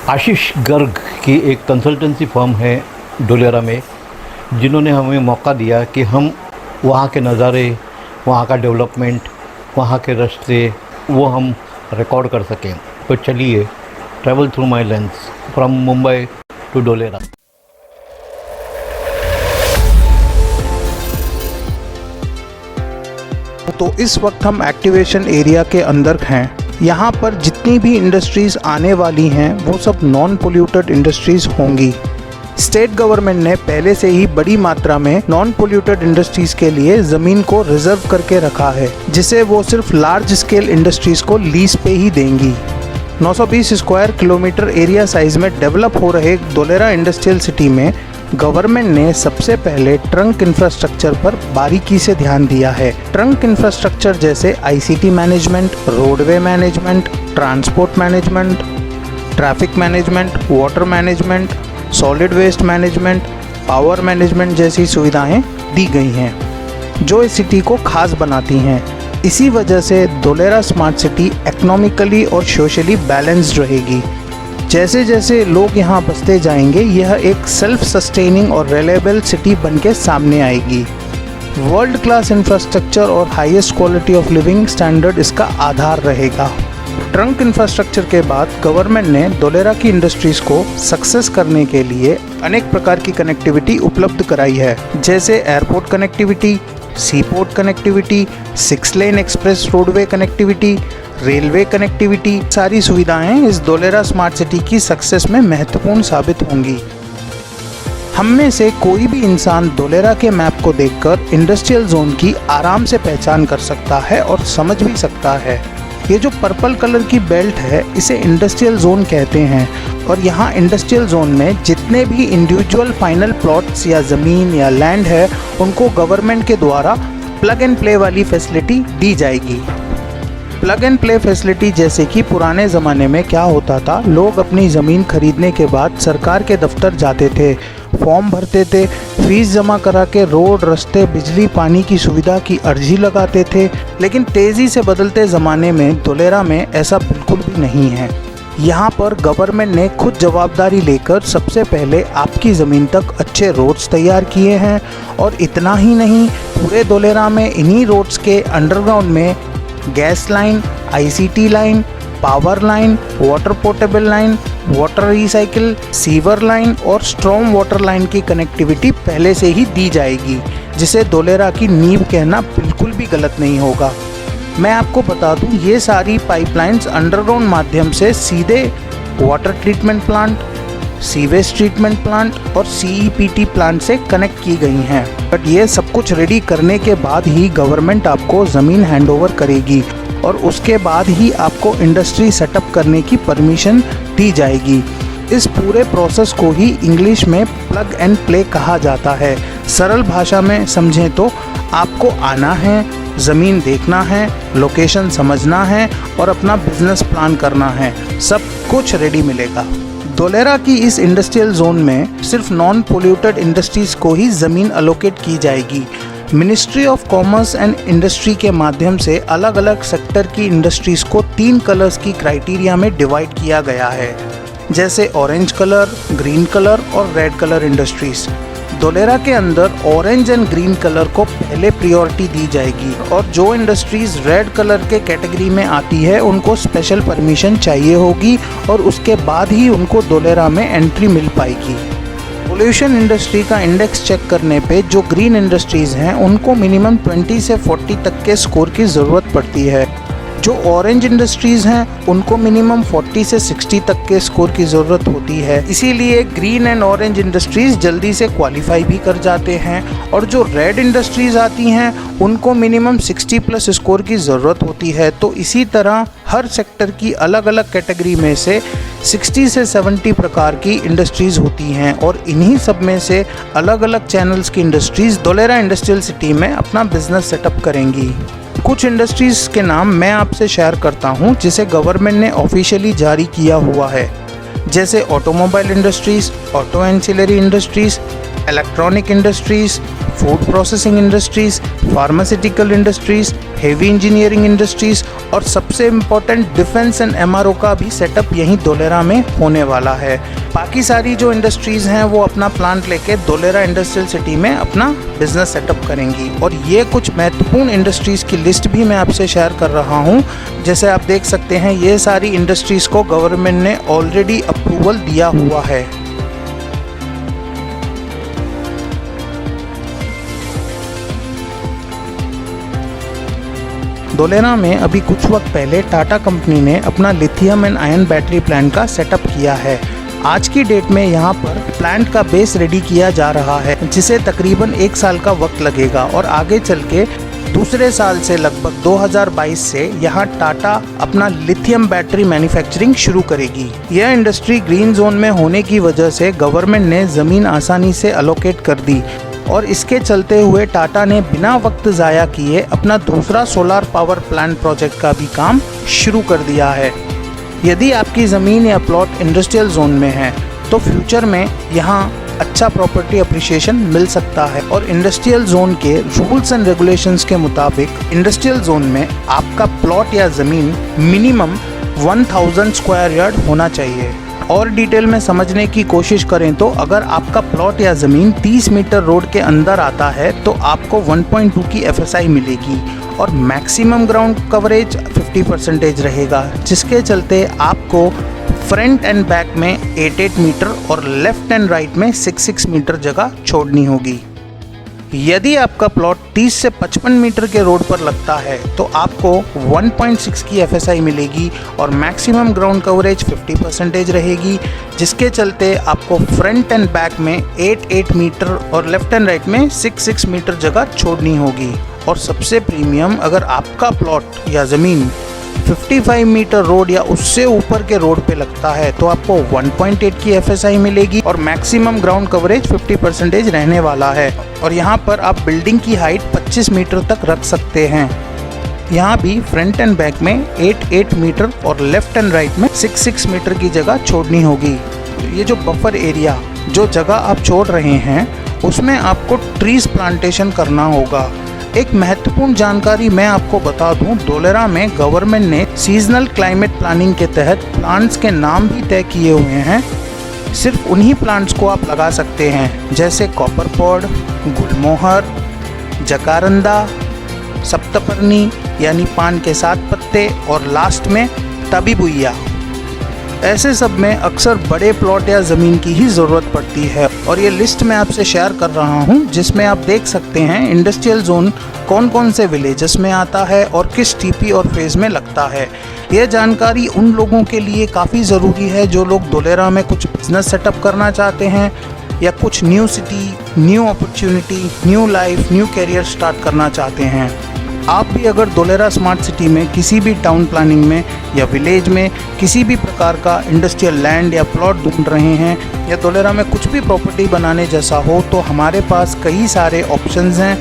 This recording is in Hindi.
आशीष गर्ग की एक कंसल्टेंसी फर्म है डोलेरा में, जिन्होंने हमें मौका दिया कि हम वहाँ के नज़ारे, वहाँ का डेवलपमेंट, वहाँ के रास्ते वो हम रिकॉर्ड कर सकें। तो चलिए, travel through my lens from Mumbai to Dholera. तो इस वक्त हम एक्टिवेशन एरिया के अंदर हैं। यहाँ पर जितनी भी इंडस्ट्रीज़ आने वाली हैं वो सब नॉन पोल्यूटेड इंडस्ट्रीज़ होंगी। स्टेट गवर्नमेंट ने पहले से ही बड़ी मात्रा में नॉन पोल्यूटेड इंडस्ट्रीज़ के लिए ज़मीन को रिजर्व करके रखा है, जिसे वो सिर्फ लार्ज स्केल इंडस्ट्रीज़ को लीज पे ही देंगी। 920 स्क्वायर किलोमीटर एरिया साइज में डेवलप हो रहे डोलेरा इंडस्ट्रियल सिटी में गवर्नमेंट ने सबसे पहले ट्रंक इंफ्रास्ट्रक्चर पर बारीकी से ध्यान दिया है। ट्रंक इंफ्रास्ट्रक्चर जैसे ICT management, roadway management, transport management, traffic management, water management, solid waste management, power management जैसी सुविधाएं दी गई हैं, जो इस सिटी को खास बनाती हैं। इसी वजह से डोलेरा स्मार्ट सिटी इकोनॉमिकली और सोशली बैलेंस्ड रहेगी। जैसे जैसे लोग यहाँ बसते जाएंगे, यह एक सेल्फ सस्टेनिंग और रिलायबल सिटी बनके सामने आएगी। वर्ल्ड क्लास इंफ्रास्ट्रक्चर और highest quality of living standard इसका आधार रहेगा। ट्रंक इंफ्रास्ट्रक्चर के बाद गवर्नमेंट ने डोलेरा की इंडस्ट्रीज़ को सक्सेस करने के लिए अनेक प्रकार की कनेक्टिविटी उपलब्ध कराई है, जैसे airport connectivity, seaport connectivity, 6 lane express roadway connectivity, railway connectivity. सारी सुविधाएं इस डोलेरा स्मार्ट सिटी की सक्सेस में महत्वपूर्ण साबित होंगी। हम में से कोई भी इंसान डोलेरा के मैप को देखकर इंडस्ट्रियल जोन की आराम से पहचान कर सकता है और समझ भी सकता है। ये जो पर्पल कलर की बेल्ट है, इसे इंडस्ट्रियल जोन कहते हैं, और यहाँ इंडस्ट्रियल जोन में जितने भी इंडिविजुअल फाइनल प्लॉट्स या ज़मीन या लैंड है, उनको गवर्नमेंट के द्वारा प्लग एंड प्ले वाली फैसिलिटी दी जाएगी। प्लग एंड प्ले फैसिलिटी जैसे कि पुराने ज़माने में क्या होता था, लोग अपनी ज़मीन खरीदने के बाद सरकार के दफ्तर जाते थे, फॉर्म भरते थे, फीस जमा करा के रोड, रास्ते, बिजली, पानी की सुविधा की अर्जी लगाते थे। लेकिन तेज़ी से बदलते ज़माने में डोलेरा में ऐसा बिल्कुल भी नहीं है। यहाँ पर गवर्नमेंट ने खुद जवाबदारी लेकर सबसे पहले आपकी ज़मीन तक अच्छे रोड्स तैयार किए हैं, और इतना ही नहीं, पूरे डोलेरा में इन्हीं रोड्स के अंडरग्राउंड में gas line, ICT line, power line, water portable line, water recycle, sewer line और स्ट्रॉम वाटर लाइन की कनेक्टिविटी पहले से ही दी जाएगी, जिसे डोलेरा की नींव कहना बिल्कुल भी गलत नहीं होगा। मैं आपको बता दूं, ये सारी पाइपलाइंस अंडरग्राउंड माध्यम से सीधे water treatment plant, sewage treatment plant और सीईपीटी प्लांट से कनेक्ट की गई हैं। बट ये सब कुछ रेडी करने के बाद ही गवर्नमेंट आपको ज़मीन हैंडओवर करेगी, और उसके बाद ही आपको इंडस्ट्री सेटअप करने की परमिशन दी जाएगी। इस पूरे प्रोसेस को ही इंग्लिश में प्लग एंड प्ले कहा जाता है। सरल भाषा में समझें तो आपको आना है, ज़मीन देखना है, लोकेशन समझना है और अपना बिजनेस प्लान करना है। सब कुछ रेडी मिलेगा। डोलेरा की इस इंडस्ट्रियल जोन में सिर्फ नॉन पोल्यूटेड इंडस्ट्रीज़ को ही ज़मीन अलोकेट की जाएगी। Ministry of commerce and industry के माध्यम से अलग अलग सेक्टर की इंडस्ट्रीज़ को 3 कलर्स की क्राइटेरिया में डिवाइड किया गया है, जैसे ऑरेंज कलर, ग्रीन कलर और रेड कलर इंडस्ट्रीज़। डोलेरा के अंदर ऑरेंज एंड ग्रीन कलर को पहले प्रायोरिटी दी जाएगी, और जो इंडस्ट्रीज़ रेड कलर के कैटेगरी में आती है उनको स्पेशल परमिशन चाहिए होगी, और उसके बाद ही उनको डोलेरा में एंट्री मिल पाएगी। पोल्यूशन इंडस्ट्री का इंडेक्स चेक करने पे जो ग्रीन इंडस्ट्रीज़ हैं उनको मिनिमम 20 से 40 तक के स्कोर की ज़रूरत पड़ती है। जो ऑरेंज इंडस्ट्रीज़ हैं उनको मिनिमम 40 से 60 तक के स्कोर की ज़रूरत होती है। इसीलिए ग्रीन एंड ऑरेंज इंडस्ट्रीज़ जल्दी से क्वालिफाई भी कर जाते हैं, और जो रेड इंडस्ट्रीज़ आती हैं उनको मिनिमम 60 प्लस स्कोर की ज़रूरत होती है। तो इसी तरह हर सेक्टर की अलग अलग कैटेगरी में से 60 से 70 प्रकार की इंडस्ट्रीज़ होती हैं, और इन्हीं सब में से अलग अलग चैनल्स की इंडस्ट्रीज़ डोलेरा इंडस्ट्रियल सिटी में अपना बिजनेस सेटअप करेंगी। कुछ इंडस्ट्रीज़ के नाम मैं आपसे शेयर करता हूं, जिसे गवर्नमेंट ने ऑफिशियली जारी किया हुआ है, जैसे automobile industries, auto ancillary industries, electronic industries, food processing industries, pharmaceutical industries, heavy engineering industries और सबसे इम्पोर्टेंट डिफेंस एंड एमआरओ का भी सेटअप यहीं धोलेरा में होने वाला है। बाकी सारी जो इंडस्ट्रीज़ हैं वो अपना प्लांट लेके धोलेरा इंडस्ट्रियल सिटी में अपना बिजनेस सेटअप करेंगी। और ये कुछ महत्वपूर्ण इंडस्ट्रीज़ की लिस्ट भी मैं आपसे शेयर कर रहा हूँ। जैसे आप देख सकते हैं ये सारी इंडस्ट्रीज़ को गवर्नमेंट ने ऑलरेडी अप्रूवल दिया हुआ है। धोलेरा में अभी कुछ वक्त पहले टाटा कंपनी ने अपना lithium and ion battery plant का सेटअप किया है। आज की डेट में यहाँ पर प्लांट का बेस रेडी किया जा रहा है, जिसे तकरीबन 1 साल का वक्त लगेगा और आगे चल के दूसरे साल से लगभग 2022 से यहाँ टाटा अपना लिथियम बैटरी मैन्युफैक्चरिंग शुरू करेगी। यह इंडस्ट्री ग्रीन जोन में होने की वजह से गवर्नमेंट ने ज़मीन आसानी से अलोकेट कर दी और इसके चलते हुए टाटा ने बिना वक्त ज़ाया किए अपना दूसरा सोलार पावर प्लांट प्रोजेक्ट का भी काम शुरू कर दिया है। यदि आपकी ज़मीन या प्लॉट इंडस्ट्रियल जोन में है तो फ्यूचर में यहाँ अच्छा प्रॉपर्टी अप्रिशिएशन मिल सकता है। और इंडस्ट्रियल जोन के रूल्स एंड रेगुलेशंस के मुताबिक इंडस्ट्रियल जोन में आपका प्लॉट या ज़मीन मिनिमम 1000 स्क्वायर यार्ड होना चाहिए। और डिटेल में समझने की कोशिश करें तो अगर आपका प्लॉट या ज़मीन 30 मीटर रोड के अंदर आता है तो आपको 1.2 की FSI मिलेगी और मैक्सिमम ग्राउंड कवरेज 50% रहेगा, जिसके चलते आपको फ्रंट एंड बैक में 8 मीटर और लेफ्ट एंड राइट में 6 मीटर जगह छोड़नी होगी। यदि आपका प्लॉट 30 से 55 मीटर के रोड पर लगता है तो आपको 1.6 की FSI मिलेगी और मैक्सिमम ग्राउंड कवरेज 50% रहेगी, जिसके चलते आपको फ्रंट एंड बैक में 8 मीटर और लेफ्ट एंड राइट में 6 मीटर जगह छोड़नी होगी। और सबसे प्रीमियम, अगर आपका प्लॉट या ज़मीन 55 मीटर रोड या उससे ऊपर के रोड पे लगता है तो आपको 1.8 की FSI मिलेगी और मैक्सिमम ग्राउंड कवरेज 50% रहने वाला है। और यहाँ पर आप बिल्डिंग की हाइट 25 मीटर तक रख सकते हैं। यहाँ भी फ्रंट एंड बैक में 8 मीटर और लेफ्ट एंड राइट में 6 मीटर की जगह छोड़नी होगी। ये जो बफर एरिया, जो जगह आप छोड़ रहे हैं, उसमें आपको ट्रीज प्लांटेशन करना होगा। एक महत्वपूर्ण जानकारी मैं आपको बता दूं, धोलेरा में गवर्नमेंट ने सीजनल क्लाइमेट प्लानिंग के तहत प्लांट्स के नाम भी तय किए हुए हैं। सिर्फ उन्हीं प्लांट्स को आप लगा सकते हैं, जैसे कॉपर पॉड, गुलमोहर, जकारंदा, सप्तपर्णी यानी पान के 7 पत्ते और लास्ट में तबीबुइया। ऐसे सब में अक्सर बड़े प्लॉट या ज़मीन की ही ज़रूरत पड़ती है और ये लिस्ट मैं आपसे शेयर कर रहा हूँ, जिसमें आप देख सकते हैं इंडस्ट्रियल जोन कौन कौन से विलेजेस में आता है और किस TP और फेज़ में लगता है। यह जानकारी उन लोगों के लिए काफ़ी ज़रूरी है जो लोग धोलेरा में कुछ बिजनेस सेटअप करना चाहते हैं या कुछ new city, new opportunity, new life, new career start करना चाहते हैं। आप भी अगर धोलेरा स्मार्ट सिटी में किसी भी टाउन प्लानिंग में या विलेज में किसी भी प्रकार का इंडस्ट्रियल लैंड या प्लॉट ढूंढ रहे हैं या धोलेरा में कुछ भी प्रॉपर्टी बनाने जैसा हो तो हमारे पास कई सारे ऑप्शंस हैं।